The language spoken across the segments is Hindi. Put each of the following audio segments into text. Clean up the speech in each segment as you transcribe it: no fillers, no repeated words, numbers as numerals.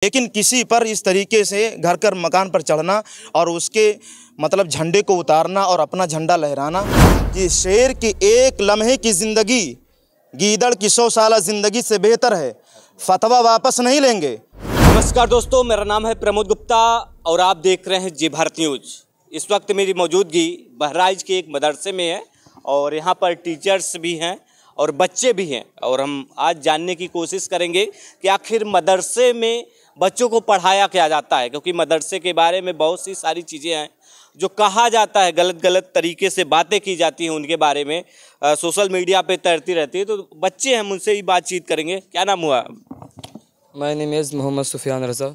लेकिन किसी पर इस तरीके से घर कर मकान पर चढ़ना और उसके मतलब झंडे को उतारना और अपना झंडा लहराना कि शेर की एक लम्हे की ज़िंदगी गीदड़ की 100 साला ज़िंदगी से बेहतर है, फतवा वापस नहीं लेंगे। नमस्कार दोस्तों, मेरा नाम है प्रमोद गुप्ता और आप देख रहे हैं जी भारत न्यूज़। इस वक्त मेरी मौजूदगी बहराइच के एक मदरसे में है और यहाँ पर टीचर्स भी हैं और बच्चे भी हैं और हम आज जानने की कोशिश करेंगे कि आखिर मदरसे में बच्चों को पढ़ाया क्या जाता है, क्योंकि मदरसे के बारे में बहुत सी सारी चीज़ें हैं जो कहा जाता है, गलत गलत तरीके से बातें की जाती हैं उनके बारे में, सोशल मीडिया पे तैरती रहती है। तो बच्चे हैं, उनसे ही बातचीत करेंगे। क्या नाम हुआ? My name is Mohammad Sufiyan Raza.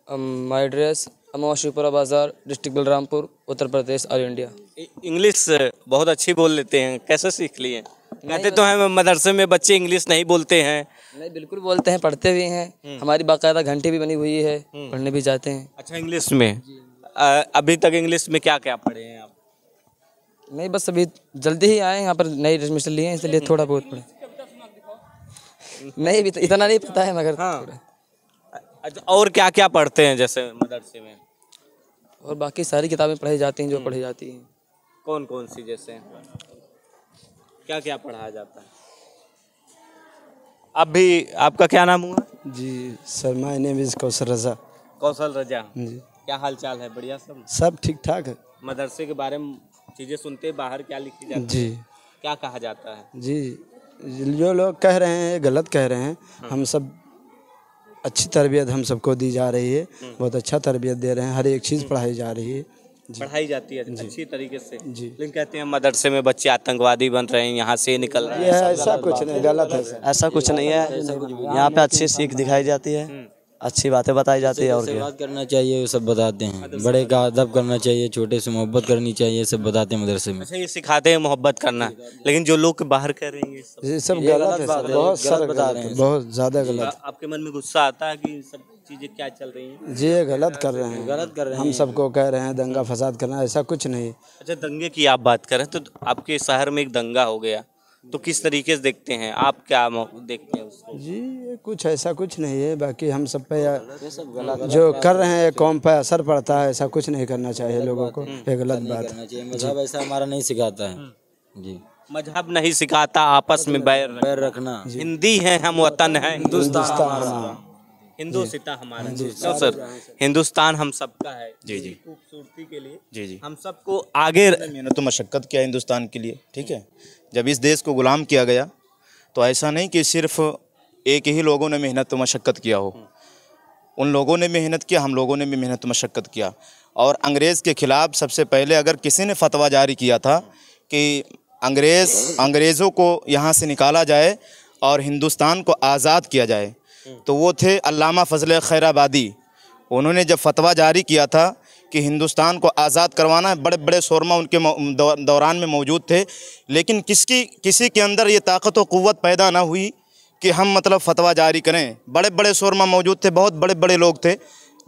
My address Amwashipura Bazaar, district Balrampur, Uttar Pradesh, all India. English बहुत अच्छी बोल लेते हैं, कैसे सीख लिए? कहते तो हैं मदरसे में बच्चे इंग्लिश नहीं बोलते हैं। नहीं, बिल्कुल बोलते हैं, पढ़ते भी हैं। हमारी बाकायदा घंटी भी बनी हुई है, पढ़ने भी जाते हैं। अच्छा, इंग्लिश में अभी तक इंग्लिश में क्या क्या पढ़े हैं आप? नहीं, बस अभी जल्दी ही आए यहाँ पर, नई एडमिशन लिए हैं, इसलिए थोड़ा बहुत पढ़े। नहीं, इतना नहीं पता है मगर थोड़ा। अच्छा, और क्या क्या पढ़ते हैं जैसे मदरसे में? और बाकी सारी किताबें पढ़ाई जाती हैं जो पढ़ी जाती हैं। कौन कौन सी, जैसे क्या क्या पढ़ाया जाता है? अभी आपका क्या नाम हुआ? जी सर, माय नेम इज़ कौशल रज़ा। कौशल रजा जी, क्या हाल चाल है? बढ़िया सब ठीक ठाक है। मदरसे के बारे में चीज़ें सुनते, बाहर क्या लिखी जाती है? जी क्या कहा जाता है? जी, जो लोग कह रहे हैं गलत कह रहे हैं। हम सब अच्छी तरबियत हम सबको दी जा रही है, बहुत अच्छा तरबियत दे रहे हैं, हर एक चीज़ पढ़ाई जा रही है। पढ़ाई जाती है अच्छी तरीके से जी। लेकिन कहते हैं मदरसे में बच्चे आतंकवादी बन रहे हैं, यहाँ से निकल रहे ये हैं। ऐसा कुछ नहीं, गलत है सर। ऐसा कुछ नहीं है। यहाँ पे अच्छी सीख दिखाई जाती है, अच्छी बातें बताई जाती है। और क्या बात करना चाहिए वो सब बताते हैं, बड़े का अदब करना चाहिए, छोटे से मोहब्बत करनी चाहिए, सब बताते हैं मदरसे में। अच्छा, ये सिखाते हैं मोहब्बत करना, लेकिन जो लोग बाहर कर रहे हैं ये सब गलत है सर, बहुत सारा गलत है, बहुत ज़्यादा गलत। आपके मन में गुस्सा आता है कि इन सब चीजें क्या चल रही हैं? जी, ये गलत कर रहे हैं, हम सबको कह रहे हैं दंगा फसाद करना, ऐसा कुछ नहीं। अच्छा, दंगे की आप बात करें तो आपके शहर में एक दंगा हो गया, तो किस तरीके से देखते हैं आप, क्या देखते हैं उसको? जी, ये कुछ ऐसा कुछ नहीं है, बाकी हम सब पे जो कर रहे हैं कौम पे असर पड़ता है, ऐसा कुछ नहीं करना चाहिए लोगों को, ये गलत बात है। मजहब ऐसा हमारा नहीं सिखाता है जी। मजहब नहीं सिखाता आपस में बैर रखना। हिंदी है, हम वतन है हिंदुस्तान, हिंदुस्तान हमारा। तो सर, हिंदुस्तान हम सबका है। जी जी खूबसूरती के लिए जी जी, हम सबको आगे मेहनत तो मशक्क़त किया हिंदुस्तान के लिए, ठीक है। जब इस देश को गुलाम किया गया तो ऐसा नहीं कि सिर्फ एक ही लोगों ने मेहनत तो मशक्क़त किया हो, उन लोगों ने मेहनत किया, हम लोगों ने भी मेहनत मशक्क़त किया। और अंग्रेज़ के ख़िलाफ़ सबसे पहले अगर किसी ने फतवा जारी किया था कि अंग्रेज़ों को यहाँ से निकाला जाए और हिंदुस्तान को आज़ाद किया जाए, तो वो थे अल्लामा फ़ज़ल खैराबादी। उन्होंने जब फतवा जारी किया था कि हिंदुस्तान को आज़ाद करवाना है, बड़े बड़े शोरमा उनके दौरान में मौजूद थे, लेकिन किसी के अंदर ये ताकत व क़ुव्वत पैदा ना हुई कि हम मतलब फतवा जारी करें। बड़े बड़े शोरमा मौजूद थे, बहुत बड़े बड़े लोग थे,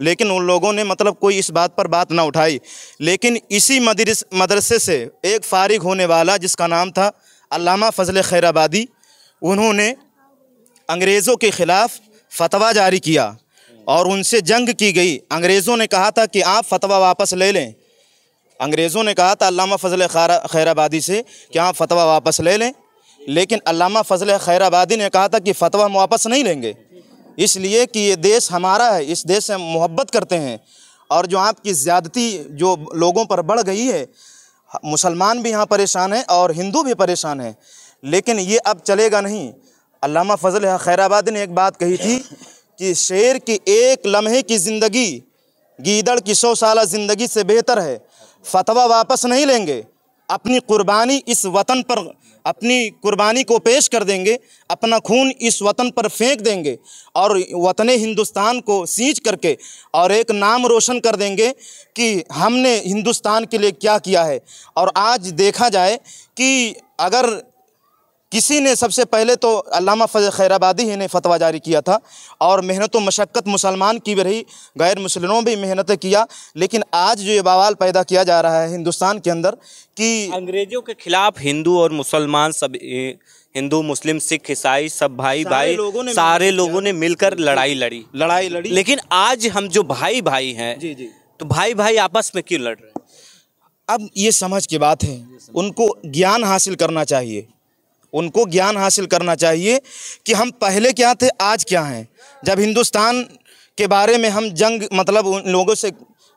लेकिन उन लोगों ने मतलब कोई इस बात पर बात ना उठाई। लेकिन इसी मदरसे से एक फ़ारिग होने वाला जिसका नाम था अल्लामा फ़ज़ल खैराबादी, उन्होंने अंग्रेज़ों के ख़िलाफ़ फतवा जारी किया और उनसे जंग की गई। अंग्रेज़ों ने कहा था कि आप फतवा वापस ले लें। अंग्रेज़ों ने कहा था अल्लामा फ़ज़ल खैराबादी से कि आप फतवा वापस ले लें, लेकिन अल्लामा फ़ज़ल खैराबादी ने कहा था कि फ़तवा हम वापस नहीं लेंगे, इसलिए कि ये देश हमारा है, इस देश से हम मोहब्बत करते हैं। और जो आपकी ज़्यादती जो लोगों पर बढ़ गई है, मुसलमान भी यहाँ परेशान हैं और हिंदू भी परेशान हैं, लेकिन ये अब चलेगा नहीं। अल्लामा फ़ज़ल खैराबादी ने एक बात कही थी कि शेर की एक लम्हे की ज़िंदगी गीदड़ की 100 साला ज़िंदगी से बेहतर है, फतवा वापस नहीं लेंगे, अपनी कुर्बानी इस वतन पर, अपनी कुर्बानी को पेश कर देंगे, अपना खून इस वतन पर फेंक देंगे और वतन हिंदुस्तान को सींच करके और एक नाम रोशन कर देंगे कि हमने हिंदुस्तान के लिए क्या किया है। और आज देखा जाए कि अगर किसी ने सबसे पहले तो अल्लामा फजल खैराबादी ही ने फतवा जारी किया था, और मेहनत व मशक्क़त मुसलमान की भी रही, गैर मुस्लिमों भी मेहनत किया। लेकिन आज जो ये बवाल पैदा किया जा रहा है हिंदुस्तान के अंदर कि अंग्रेजों के खिलाफ हिंदू और मुसलमान सब, हिंदू मुस्लिम सिख ईसाई सब भाई भाई सारे लोगों ने मिलकर लड़ाई लड़ी। लेकिन आज हम जो भाई भाई हैं, तो भाई भाई आपस में क्यों लड़ रहे हैं? अब ये समझ की बात है, उनको ज्ञान हासिल करना चाहिए, उनको ज्ञान हासिल करना चाहिए कि हम पहले क्या थे, आज क्या हैं। जब हिंदुस्तान के बारे में हम जंग मतलब उन लोगों से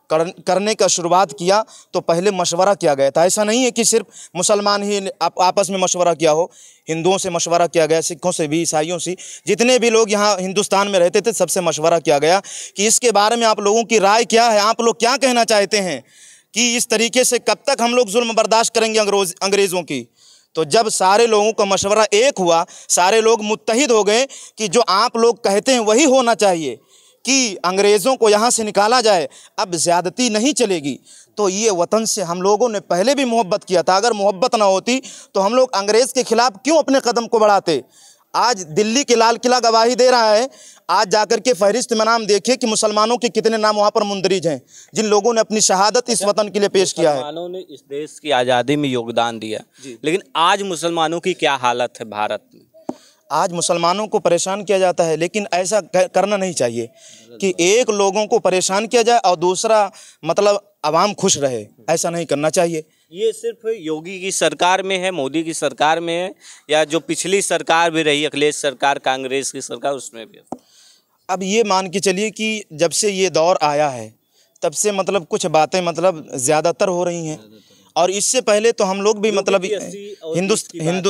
करने का शुरुआत किया तो पहले मशवरा किया गया था। ऐसा नहीं है कि सिर्फ मुसलमान ही आपस में मशवरा किया हो, हिंदुओं से मशवरा किया गया, सिखों से भी, ईसाइयों से, जितने भी लोग यहाँ हिंदुस्तान में रहते थे सबसे मशवरा किया गया कि इसके बारे में आप लोगों की राय क्या है, आप लोग क्या कहना चाहते हैं कि इस तरीके से कब तक हम लोग जुल्म बर्दाश्त करेंगे अंग्रेज़ों की। तो जब सारे लोगों का मशवरा एक हुआ, सारे लोग मुत्तहिद हो गए कि जो आप लोग कहते हैं वही होना चाहिए कि अंग्रेज़ों को यहाँ से निकाला जाए, अब ज़्यादती नहीं चलेगी। तो ये वतन से हम लोगों ने पहले भी मोहब्बत किया था, अगर मोहब्बत ना होती तो हम लोग अंग्रेज़ के ख़िलाफ़ क्यों अपने कदम को बढ़ाते। आज दिल्ली के लाल किला गवाही दे रहा है, आज जाकर के फहरिस्त में नाम देखिए कि मुसलमानों के कितने नाम वहाँ पर मुंदरिज हैं, जिन लोगों ने अपनी शहादत इस वतन के लिए पेश किया है। मुसलमानों ने इस देश की आज़ादी में योगदान दिया, लेकिन आज मुसलमानों की क्या हालत है भारत में? आज मुसलमानों को परेशान किया जाता है, लेकिन ऐसा करना नहीं चाहिए कि एक लोगों को परेशान किया जाए और दूसरा मतलब आवाम खुश रहे, ऐसा नहीं करना चाहिए। ये सिर्फ योगी की सरकार में है, मोदी की सरकार में है, या जो पिछली सरकार भी रही, अखिलेश सरकार, कांग्रेस की सरकार, उसमें भी? अब ये मान के चलिए कि जब से ये दौर आया है तब से मतलब कुछ बातें मतलब ज़्यादातर हो रही हैं, और इससे पहले तो हम लोग भी मतलब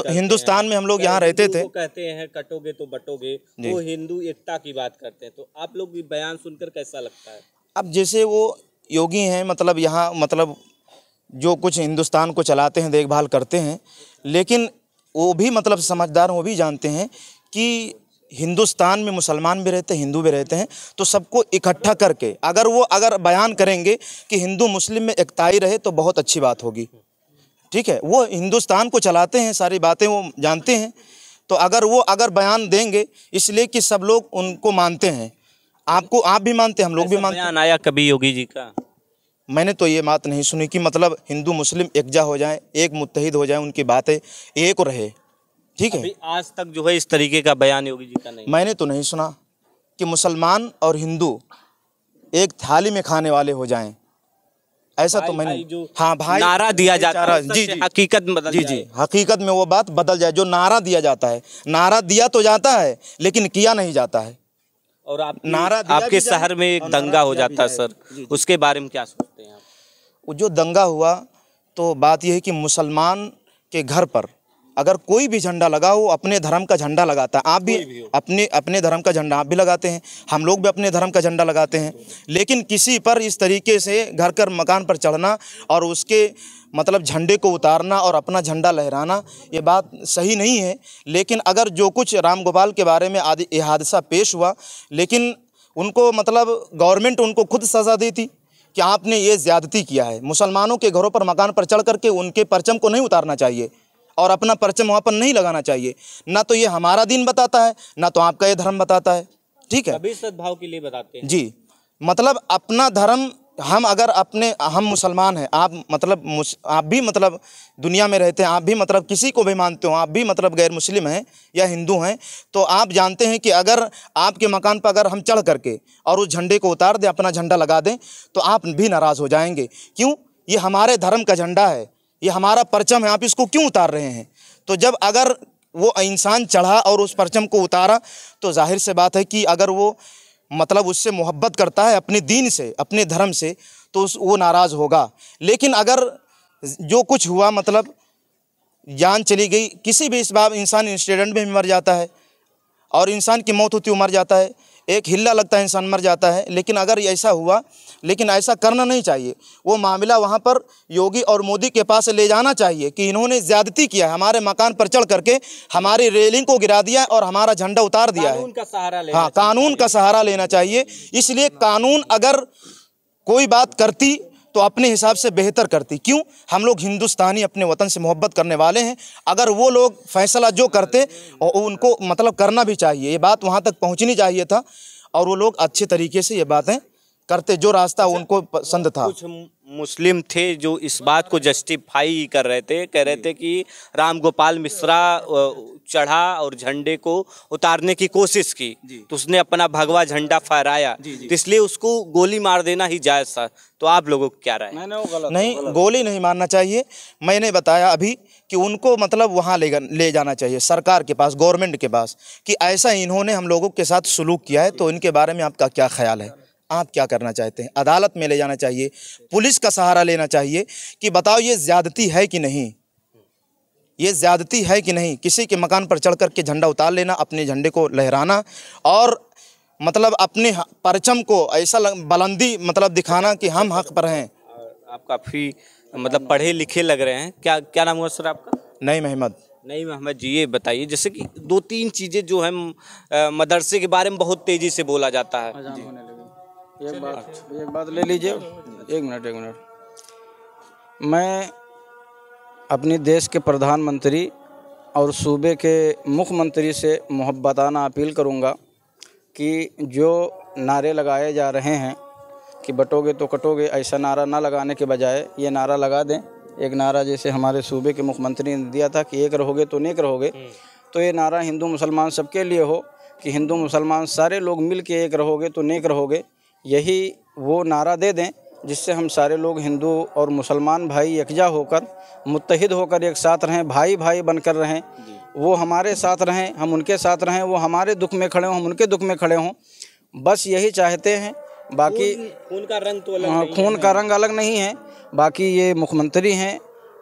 हिंदुस्तान में हम लोग यहाँ रहते थे। कहते हैं कटोगे तो बटोगे, वो हिंदू एकता की बात करते हैं, तो आप लोग भी बयान सुनकर कैसा लगता है? अब जैसे वो योगी हैं, मतलब यहाँ मतलब जो कुछ हिंदुस्तान को चलाते हैं, देखभाल करते हैं, लेकिन वो भी मतलब समझदार, वो भी जानते हैं कि हिंदुस्तान में मुसलमान भी रहते हैं, हिंदू भी रहते हैं, तो सबको इकट्ठा करके अगर बयान करेंगे कि हिंदू मुस्लिम में एकताई रहे तो बहुत अच्छी बात होगी। ठीक है, वो हिंदुस्तान को चलाते हैं, सारी बातें वो जानते हैं, तो अगर बयान देंगे इसलिए कि सब लोग उनको मानते हैं, आप भी मानते हैं, हम लोग भी मानते हैं। बयान आया कभी योगी जी का? मैंने तो ये बात नहीं सुनी कि मतलब हिंदू मुस्लिम एकजा हो जाएं, एक मुत्तहिद हो जाएं, उनकी बातें एक रहे। ठीक है, आज तक जो है इस तरीके का बयान योगी जी का नहीं, मैंने तो नहीं सुना कि मुसलमान और हिंदू एक थाली में खाने वाले हो जाएं, ऐसा तो मैंने हाँ भाई नारा दिया जाता है, जी हकीकत में बदल जी हकीकत में वो बात बदल जाए। जो नारा दिया जाता है, नारा दिया तो जाता है लेकिन किया नहीं जाता है। और आपके शहर में एक दंगा हो जाता है सर, उसके बारे में क्या सोचते हैं आप? वो जो दंगा हुआ तो बात यह है कि मुसलमान के घर पर अगर कोई भी झंडा लगा हो, अपने धर्म का झंडा लगाता है, आप भी अपने धर्म का झंडा आप भी लगाते हैं, हम लोग भी अपने धर्म का झंडा लगाते हैं, लेकिन किसी पर इस तरीके से घर कर मकान पर चढ़ना और उसके मतलब झंडे को उतारना और अपना झंडा लहराना, ये बात सही नहीं है। लेकिन अगर जो कुछ राम गोपाल के बारे में ये हादसा पेश हुआ, लेकिन उनको मतलब गवर्नमेंट उनको खुद सज़ा देती कि आपने ये ज़्यादती किया है। मुसलमानों के घरों पर मकान पर चढ़ करके उनके परचम को नहीं उतारना चाहिए और अपना परचम वहाँ पर नहीं लगाना चाहिए। ना तो ये हमारा दीन बताता है, ना तो आपका ये धर्म बताता है। ठीक है, सभी सद्भाव के लिए बताते हैं जी, मतलब अपना धर्म हम मुसलमान हैं, आप भी मतलब दुनिया में रहते हैं, आप भी मतलब किसी को भी मानते हो, आप भी मतलब गैर मुस्लिम हैं या हिंदू हैं, तो आप जानते हैं कि अगर आपके मकान पर अगर हम चढ़ करके और उस झंडे को उतार दें, अपना झंडा लगा दें, तो आप भी नाराज़ हो जाएंगे। क्यों? ये हमारे धर्म का झंडा है, ये हमारा परचम है, आप इसको क्यों उतार रहे हैं? तो जब अगर वो इंसान चढ़ा और उस परचम को उतारा तो जाहिर से बात है कि अगर वो मतलब उससे मोहब्बत करता है अपने दीन से, अपने धर्म से, तो वो नाराज़ होगा। लेकिन अगर जो कुछ हुआ मतलब जान चली गई, किसी भी इस बार इंसान एक्सीडेंट में भी मर जाता है और इंसान की मौत होती है, मर जाता है, एक हिल्ला लगता है इंसान मर जाता है। लेकिन अगर ऐसा हुआ, लेकिन ऐसा करना नहीं चाहिए। वो मामला वहाँ पर योगी और मोदी के पास ले जाना चाहिए कि इन्होंने ज़्यादती किया है, हमारे मकान पर चढ़ करके हमारी रेलिंग को गिरा दिया है और हमारा झंडा उतार दिया है। कानून का सहारा लेना हाँ, कानून का सहारा लेना चाहिए। इसलिए कानून अगर कोई बात करती तो अपने हिसाब से बेहतर करती। क्यों? हम लोग हिंदुस्तानी अपने वतन से मोहब्बत करने वाले हैं। अगर वो लोग फैसला जो करते और उनको मतलब करना भी चाहिए, ये बात वहाँ तक पहुँचनी चाहिए था और वो लोग अच्छे तरीके से ये बातें करते, जो रास्ता उनको पसंद था। कुछ मुस्लिम थे जो इस बात को जस्टिफाई कर रहे थे, कह रहे थे कि राम गोपाल मिश्रा चढ़ा और झंडे को उतारने की कोशिश की, तो उसने अपना भगवा झंडा फहराया, तो इसलिए उसको गोली मार देना ही जायज़ था। तो आप लोगों को क्या राय? नहीं, गोली नहीं मारना चाहिए। मैंने बताया अभी कि उनको मतलब वहाँ ले जाना चाहिए सरकार के पास, गवर्नमेंट के पास, कि ऐसा इन्होंने हम लोगों के साथ सलूक किया है, तो इनके बारे में आपका क्या ख्याल है, आप क्या करना चाहते हैं? अदालत में ले जाना चाहिए, पुलिस का सहारा लेना चाहिए कि बताओ ये ज़्यादती है कि नहीं, ये ज़्यादती है कि नहीं। किसी के मकान पर चढ़ कर के झंडा उतार लेना, अपने झंडे को लहराना और मतलब अपने परचम को ऐसा बुलंदी मतलब दिखाना कि हम हक पर हैं। आप काफ़ी मतलब पढ़े लिखे लग रहे हैं। क्या नाम हुआ सर आपका? नईम अहमद। नईम अहमद जी, ये बताइए जैसे कि 2-3 चीज़ें जो हैं मदरसे के बारे में बहुत तेज़ी से बोला जाता है। एक बात ले लीजिए, एक मिनट। मैं अपने देश के प्रधानमंत्री और सूबे के मुख्यमंत्री से मोहब्बताना अपील करूंगा कि जो नारे लगाए जा रहे हैं कि बटोगे तो कटोगे, ऐसा नारा ना लगाने के बजाय ये नारा लगा दें। एक नारा जैसे हमारे सूबे के मुख्यमंत्री ने दिया था कि एक रहोगे तो नेक रहोगे, तो ये नारा हिंदू मुसलमान सबके लिए हो कि हिंदू मुसलमान सारे लोग मिल के एक रहोगे तो नेक रहोगे। यही वो नारा दे दें जिससे हम सारे लोग हिंदू और मुसलमान भाई यकजा होकर मुत्तहिद होकर एक साथ रहें, भाई भाई बनकर रहें। वो हमारे साथ रहें, हम उनके साथ रहें, वो हमारे दुख में खड़े हों, हम उनके दुख में खड़े हों, बस यही चाहते हैं। बाकी खून का रंग तो अलग नहीं, खून का रंग अलग नहीं है। बाकी ये मुख्यमंत्री हैं,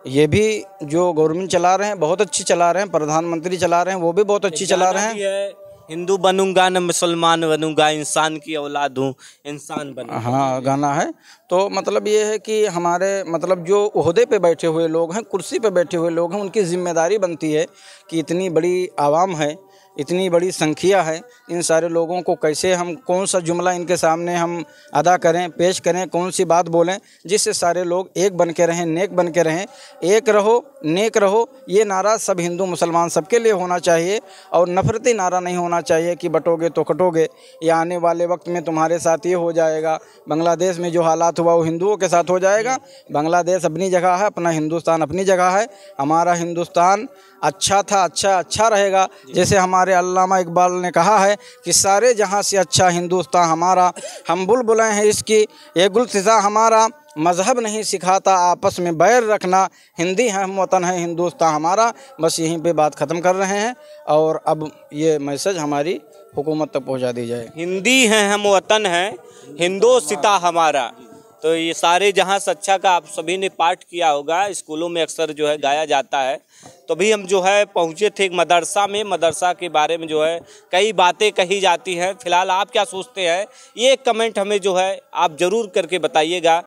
ये भी जो गवर्नमेंट चला रहे हैं बहुत अच्छी चला रहे हैं, प्रधानमंत्री चला रहे हैं वो भी बहुत अच्छी चला रहे हैं। हिंदू बनूंगा न मुसलमान बनूंगा, इंसान की औलाद हूँ, इंसान बनूंगा। हाँ, गाना है। तो मतलब ये है कि हमारे मतलब जो ओहदे पे बैठे हुए लोग हैं, कुर्सी पे बैठे हुए लोग हैं, उनकी जिम्मेदारी बनती है कि इतनी बड़ी आवाम है, इतनी बड़ी संख्या है, इन सारे लोगों को कैसे हम कौन सा जुमला इनके सामने हम अदा करें, पेश करें, कौन सी बात बोलें जिससे सारे लोग एक बन के रहें, नेक बन के रहें। एक रहो नेक रहो, ये नारा सब हिंदू मुसलमान सबके लिए होना चाहिए और नफरती नारा नहीं होना चाहिए कि बटोगे तो कटोगे या आने वाले वक्त में तुम्हारे साथ ये हो जाएगा। बांग्लादेश में जो हालात हुआ वो हिंदुओं के साथ हो जाएगा। बांग्लादेश अपनी जगह है, अपना हिंदुस्तान अपनी जगह है। हमारा हिंदुस्तान अच्छा था, अच्छा रहेगा। जैसे हमारे अल्लामा इकबाल ने कहा है कि सारे जहां से अच्छा हिंदुस्तान हमारा, हम बुलबुलें हैं इसकी, ये गुलसिजा हमारा, मज़हब नहीं सिखाता आपस में बैर रखना, हिंदी है हम वतन है हिंदुस्तान हमारा। बस यहीं पे बात ख़त्म कर रहे हैं और अब ये मैसेज हमारी हुकूमत तक पहुंचा दी जाए। हिंदी हैं हम वतन है हिंदोसिता हमारा। तो ये सारे जहां से अच्छा का आप सभी ने पाठ किया होगा, स्कूलों में अक्सर जो है गाया जाता है। तो भी हम जो है पहुंचे थे एक मदरसा में, मदरसा के बारे में जो है कई बातें कही जाती हैं। फिलहाल आप क्या सोचते हैं ये कमेंट हमें जो है आप ज़रूर करके बताइएगा।